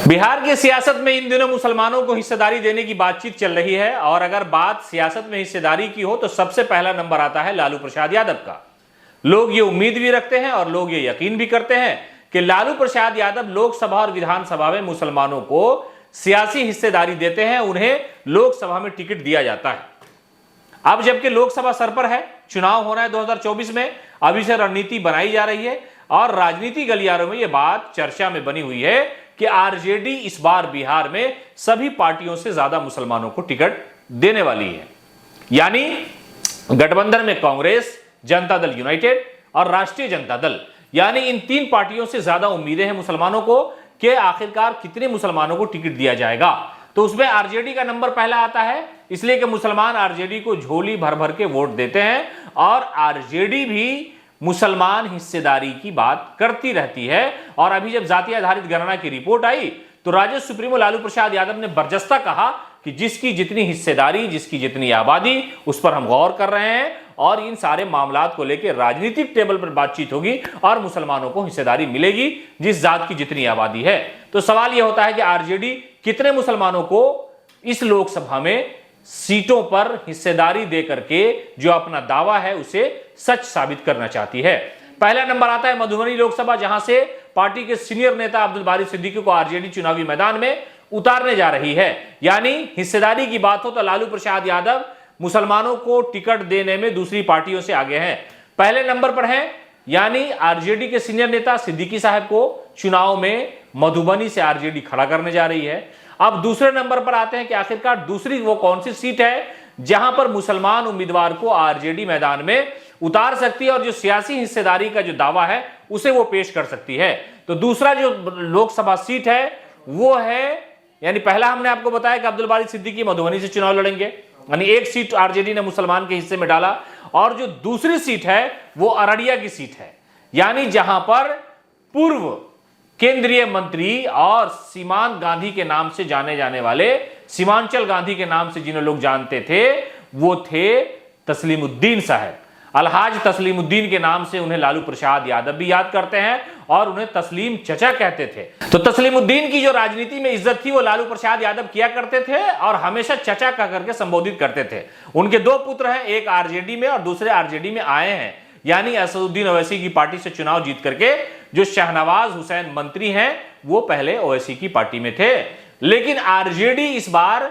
बिहार की सियासत में इन दिनों मुसलमानों को हिस्सेदारी देने की बातचीत चल रही है और अगर बात सियासत में हिस्सेदारी की हो तो सबसे पहला नंबर आता है लालू प्रसाद यादव का। लोग ये उम्मीद भी रखते हैं और लोग ये यकीन भी करते हैं कि लालू प्रसाद यादव लोकसभा और विधानसभा में मुसलमानों को सियासी हिस्सेदारी देते हैं, उन्हें लोकसभा में टिकट दिया जाता है। अब जबकि लोकसभा सर पर है, चुनाव होना है 2024 में, अभी से रणनीति बनाई जा रही है और राजनीति गलियारों में यह बात चर्चा में बनी हुई है कि आरजेडी इस बार बिहार में सभी पार्टियों से ज्यादा मुसलमानों को टिकट देने वाली है। यानी गठबंधन में कांग्रेस, जनता दल यूनाइटेड और राष्ट्रीय जनता दल, यानी इन तीन पार्टियों से ज्यादा उम्मीदें हैं मुसलमानों को कि आखिरकार कितने मुसलमानों को टिकट दिया जाएगा। तो उसमें आरजेडी का नंबर पहला आता है, इसलिए कि मुसलमान आरजेडी को झोली भर भर के वोट देते हैं और आरजेडी भी मुसलमान हिस्सेदारी की बात करती रहती है। और अभी जब जाति आधारित गणना की रिपोर्ट आई तो राजद सुप्रीमो लालू प्रसाद यादव ने बरजस्ता कहा कि जिसकी जितनी हिस्सेदारी, जिसकी जितनी आबादी, उस पर हम गौर कर रहे हैं और इन सारे मामलात को लेकर राजनीतिक टेबल पर बातचीत होगी और मुसलमानों को हिस्सेदारी मिलेगी जिस जात की जितनी आबादी है। तो सवाल यह होता है कि आरजेडी कितने मुसलमानों को इस लोकसभा में सीटों पर हिस्सेदारी देकर के जो अपना दावा है उसे सच साबित करना चाहती है। पहला नंबर आता है मधुबनी लोकसभा, जहां से पार्टी के सीनियर नेता अब्दुल बारी सिद्दीकी को आरजेडी चुनावी मैदान में उतारने जा रही है। यानी हिस्सेदारी की बात हो तो लालू प्रसाद यादव मुसलमानों को टिकट देने में दूसरी पार्टियों से आगे हैं, पहले नंबर पर हैं। यानी आरजेडी के सीनियर नेता सिद्दीकी साहब को चुनाव में मधुबनी से आरजेडी खड़ा करने जा रही है। अब दूसरे नंबर पर आते हैं कि आखिरकार दूसरी वो कौन सी सीट है जहां पर मुसलमान उम्मीदवार को आरजेडी मैदान में उतार सकती है और जो सियासी हिस्सेदारी का जो दावा है उसे वो पेश कर सकती है। तो दूसरा जो लोकसभा सीट है वो है, यानी पहला हमने आपको बताया कि अब्दुल बारी सिद्दीकी मधुबनी से चुनाव लड़ेंगे, यानी एक सीट आरजेडी ने मुसलमान के हिस्से में डाला। और जो दूसरी सीट है वो अररिया की सीट है, यानी जहां पर पूर्व केंद्रीय मंत्री और सीमांत गांधी के नाम से जाने जाने वाले, सीमांचल गांधी के नाम से जिन्हें लोग जानते थे, वो थे तस्लीमुद्दीन साहब। अलहाज तस्लीमुद्दीन के नाम से उन्हें लालू प्रसाद यादव भी याद करते हैं और उन्हें तस्लीम चचा कहते थे। तो तस्लीमुद्दीन की जो राजनीति में इज्जत थी वो लालू प्रसाद यादव किया करते थे और हमेशा चचा कह करके संबोधित करते थे। उनके दो पुत्र हैं, एक आरजेडी में और दूसरे आरजेडी में आए हैं, यानी असदुद्दीन ओवैसी की पार्टी से चुनाव जीत करके जो शहनवाज हुसैन मंत्री हैं वो पहले ओवैसी की पार्टी में थे। लेकिन आरजेडी इस बार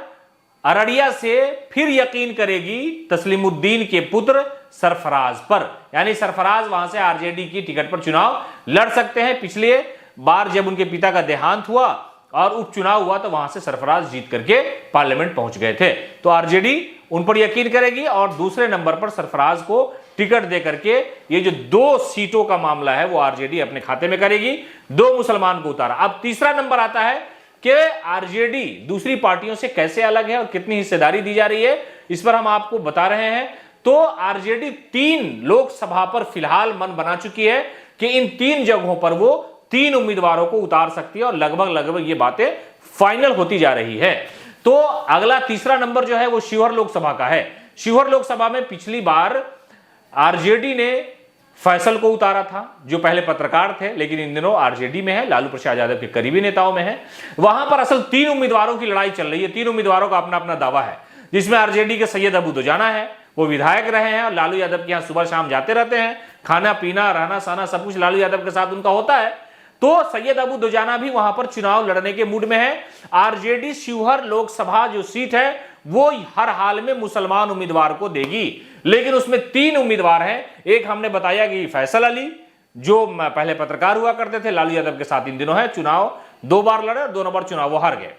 अररिया से फिर यकीन करेगी तस्लीमुद्दीन के पुत्र सरफराज पर, यानी सरफराज वहां से आरजेडी की टिकट पर चुनाव लड़ सकते हैं। पिछले बार जब उनके पिता का देहांत हुआ और उपचुनाव हुआ तो वहां से सरफराज जीत करके पार्लियामेंट पहुंच गए थे। तो आरजेडी उन पर यकीन करेगी और दूसरे नंबर पर सरफराज को टिकट दे करके ये जो दो सीटों का मामला है वो आरजेडी अपने खाते में करेगी, दो मुसलमान को उतारा। अब तीसरा नंबर आता है कि आरजेडी दूसरी पार्टियों से कैसे अलग है और कितनी हिस्सेदारी दी जा रही है, इस पर हम आपको बता रहे हैं। तो आरजेडी 3 लोकसभा पर फिलहाल मन बना चुकी है कि इन 3 जगहों पर वो 3 उम्मीदवारों को उतार सकती है और लगभग ये बातें फाइनल होती जा रही है। तो अगला तीसरा नंबर जो है वो शिवहर लोकसभा का है। शिवहर लोकसभा में पिछली बार आरजेडी ने फैसल को उतारा था जो पहले पत्रकार थे लेकिन इन दिनों आरजेडी में है, लालू प्रसाद यादव के करीबी नेताओं में है। वहां पर असल 3 उम्मीदवारों की लड़ाई चल रही है, 3 उम्मीदवारों का अपना अपना दावा है, जिसमें आरजेडी के सैयद अबू दुजाना है, वो विधायक रहे हैं और लालू यादव के यहां सुबह शाम जाते रहते हैं, खाना पीना रहना सहना सब कुछ लालू यादव के साथ उनका होता है। तो सैयद अबू दुजाना भी वहां पर चुनाव लड़ने के मूड में है। आरजेडी शिवहर लोकसभा जो सीट है वो हर हाल में मुसलमान उम्मीदवार को देगी, लेकिन उसमें 3 उम्मीदवार हैं। एक हमने बताया कि फैसल अली जो पहले पत्रकार हुआ करते थे, लालू यादव के साथ इन दिनों है, चुनाव 2 बार लड़े और 2 नंबर चुनाव वो हार गए।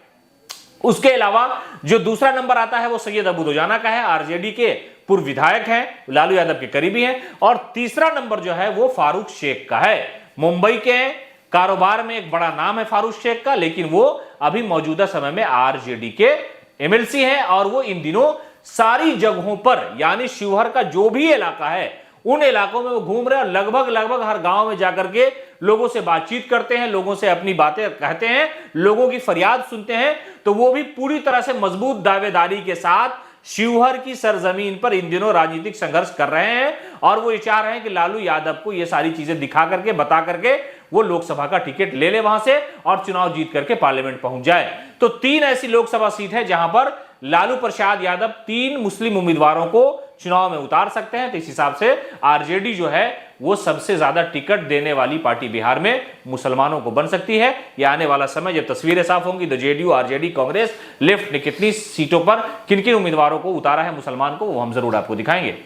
उसके अलावा जो दूसरा नंबर आता है वो सैयद अबू दुजाना का है, आरजेडी के पूर्व विधायक हैं, लालू यादव के करीबी हैं। और तीसरा नंबर जो है वो फारूक शेख का है। मुंबई के कारोबार में एक बड़ा नाम है फारूक शेख का, लेकिन वो अभी मौजूदा समय में आरजेडी के एमएलसी हैं और वो इन दिनों सारी जगहों पर, यानी शिवहर का जो भी इलाका है उन इलाकों में वो घूम रहे हैं और लगभग हर गांव में जाकर के लोगों से बातचीत करते हैं, लोगों से अपनी बातें कहते हैं, लोगों की फरियाद सुनते हैं। तो वो भी पूरी तरह से मजबूत दावेदारी के साथ शिवहर की सरजमीन पर इन दिनों राजनीतिक संघर्ष कर रहे हैं और वो ये चाह रहे हैं कि लालू यादव को ये सारी चीजें दिखा करके, बता करके वो लोकसभा का टिकट ले ले वहां से और चुनाव जीत करके पार्लियामेंट पहुंच जाए। तो 3 ऐसी लोकसभा सीट है जहां पर लालू प्रसाद यादव 3 मुस्लिम उम्मीदवारों को चुनाव में उतार सकते हैं। तो इस हिसाब से आरजेडी जो है वो सबसे ज्यादा टिकट देने वाली पार्टी बिहार में मुसलमानों को बन सकती है। यह आने वाला समय जब तस्वीरें साफ होंगी तो जेडीयू, आरजेडी, कांग्रेस, लेफ्ट ने कितनी सीटों पर किन किन उम्मीदवारों को उतारा है मुसलमान को, वो हम जरूर आपको दिखाएंगे।